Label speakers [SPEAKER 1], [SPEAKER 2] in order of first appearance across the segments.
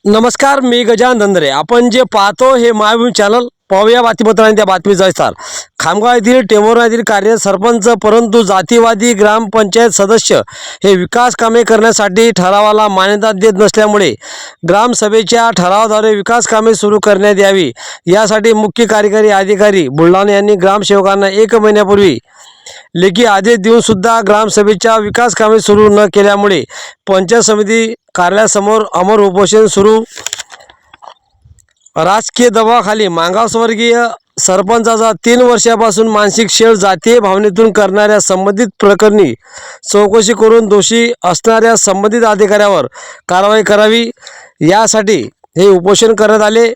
[SPEAKER 1] नमस्कार, मी गजानन धंदरे. आपण जे पाहतो हे मायभूमी चॅनल. पाहूया बातमीपत्रांनी त्या बातमीचा विस्तार. खामगाव येथील टेंभुर्णा येथील कार्यरत सरपंच परंतु जातीवादी ग्रामपंचायत सदस्य हे विकास कामे करण्यासाठी ठरावाला मान्यता देत नसल्यामुळे ग्रामसभेच्या ठरावाद्वारे विकास कामे सुरू करण्यात यावी यासाठी मुख्य कार्यकारी अधिकारी बुलढाणा यांनी ग्रामसेवकांना 1 महिन्यापूर्वी लेखी आदेश देऊन सुद्धा ग्रामसभेच्या विकास कामे सुरू न केल्यामुळे पंचायत समिती कार्यालयासमोर अमर उपोषण सुरू. राजकीय दबावाखाली मागासवर्गीय सरपंचाचा 3 वर्षापासून मानसिक छळ जातीय भावनेतून करणाऱ्या संबंधित प्रकरणी चौकशी करून दोषी असणाऱ्या संबंधित अधिकाऱ्यावर कारवाई करावी यासाठी हे उपोषण करण्यात आले.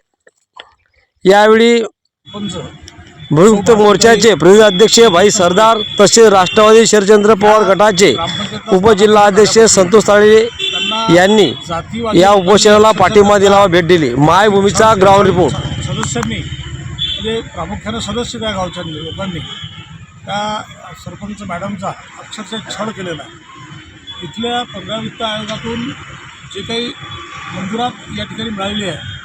[SPEAKER 1] यावेळी भूयुक्त मोर्चाचे प्रदेश अध्यक्ष भाई सरदार तसेच राष्ट्रवादी शरदचंद्र पवार गटाचे उपजिल्हाध्यक्ष संतोष ताळे यांनी या उपोषणाला पाठिंबा दिला व भेट दिली. मायभूमीचा ग्राउंड रिपोर्ट.
[SPEAKER 2] सदस्यांनी म्हणजे प्रामुख्याने सदस्य त्या गावच्या लोकांनी त्या सरपंच मॅडमचा अक्षरशः छळ केलेला आहे. इथल्या 15 वित्त आयोगातून जे काही मंजुरात या ठिकाणी मिळालेली आहे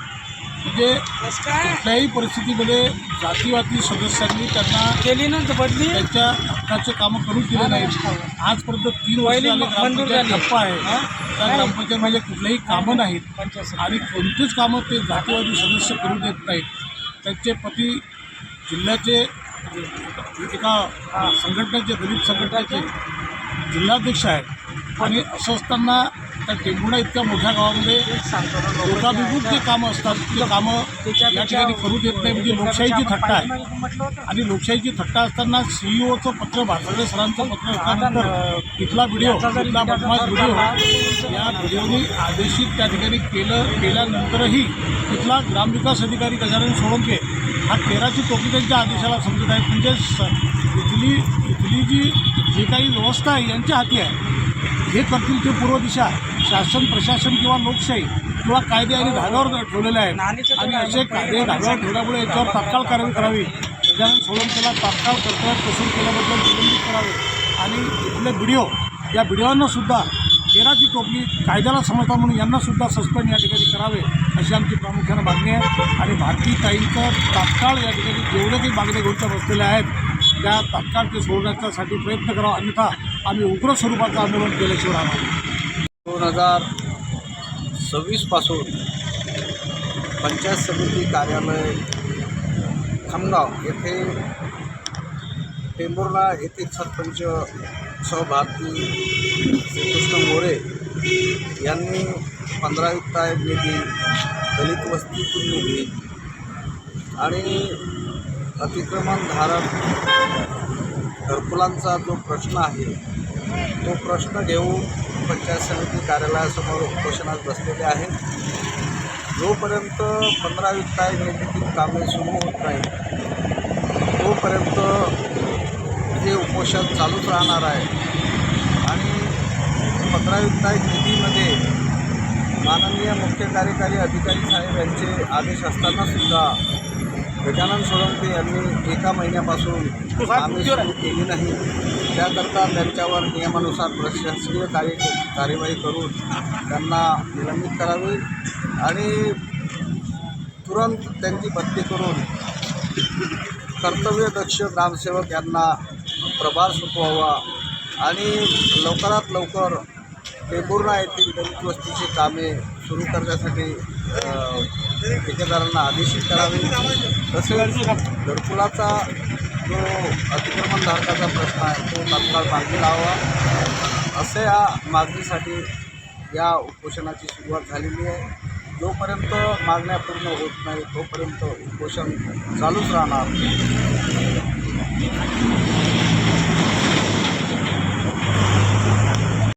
[SPEAKER 2] म्हणजे कुठल्याही परिस्थितीमध्ये जातीवादी सदस्यांनी त्यांना त्यांच्या हक्काचे कामं करून दिले नाहीत. आजपर्यंत 3 वर्ष ग्रामपंचायत ठप्पा आहे. त्या ग्रामपंचायतमध्ये कुठलेही कामं नाहीत आणि कोणतीच कामं ते जातीवादी सदस्य करू देत नाहीत. त्यांचे पती जिल्ह्याचे एका संघटनेचे दलित संघटनेचे जिल्हाध्यक्ष आहेत आणि असं असताना त्या टेंभुर्णा इतक्या मोठ्या गावामध्ये लोकाभिमुख जे कामं असतात ते कामं या ठिकाणी करू देत नाही म्हणजे लोकशाहीची थट्टा आहे. आणि लोकशाहीची थट्टा असताना CEO पत्र भासगडे सरांचं पत्र असल्यानंतर इथला बदमाश व्हिडिओ या व्हिडिओनी आदेशित त्या ठिकाणी केल्यानंतरही इथला ग्रामविकास अधिकारी गजानन सोळंके हा 13ची टोपी त्यांच्या आदेशाला समजत आहेत. म्हणजे इथली जी काही व्यवस्था आहे यांच्या हाती आहे. हे करतील ते पूर्व दिशा शासन प्रशासन किंवा लोकशाही किंवा कायदे आणि धाग्यावर ठेवलेले आहेत आणि असे कायदे धाग्यावर ठेवल्यामुळे याच्यावर तात्काळ कारवाई करावी. गजानन सोळंकेला तात्काळ कर्तव्यात कसूर केल्याबद्दल निलंबित करावे आणि इथले या व्हिडिओंनासुद्धा 13ची टोपली कायद्याला समजता म्हणून यांनासुद्धा सस्पेंड या ठिकाणी करावे अशी आमची प्रामुख्यानं मागणी आहे. आणि भारतीय ताईंचं तात्काळ या ठिकाणी जेवढे काही मागण्या घेऊन बसलेल्या आहेत त्या तात्काळ ते सोडण्यासाठी प्रयत्न करावा, अन्यथा आम्ही उग्र स्वरूपाचं आंदोलन केल्याशिवाय राहणार.
[SPEAKER 3] 2026 पासून पंचायत समिती कार्यालय खामगाव येथे टेंभुर्णा येथील सरपंच भारती श्रीकृष्ण मोरे यांनी 15 वित्त आयोग निधी, दलित वस्तीतून निधी आणि अतिक्रमणधारक घरकुलांचा जो प्रश्न आहे तो प्रश्न घेऊन पंचायत समिती कार्यालयासमोर उपोषणात बसलेले आहेत. जोपर्यंत 15 वित्त आयोग निधीतील कामे सुरू होत नाही तोपर्यंत हे उपोषण चालूच राहणार आहे. आणि 15 वित्त आयोग निधीमध्ये माननीय मुख्य कार्यकारी अधिकारी साहेब यांचे आदेश असतानासुद्धा गजानन सोळंके यांनी 1 महिन्यापासून कामे सुरू केली नाही. त्याकरता त्यांच्यावर नियमानुसार प्रशासकीय कार्यवाही करून त्यांना निलंबित करावे आणि तुरंत त्यांची बदली करून कर्तव्यदक्ष ग्रामसेवक यांना प्रभार सोपवावा आणि लवकरात लवकर टेंभुर्णा येथील दलित वस्तीची कामे सुरू करण्यासाठी ठेकेदारांना आदेशित करावे. तसेच घरकुलाचा जो अतिक्रमणधारकाचा प्रश्न आहे तो तात्काळ मार्गी लावावा असे या मागणीसाठी या उपोषणाची सुरुवात झालेली आहे. जोपर्यंत मागण्या पूर्ण होत नाही तोपर्यंत उपोषण चालूच राहणार.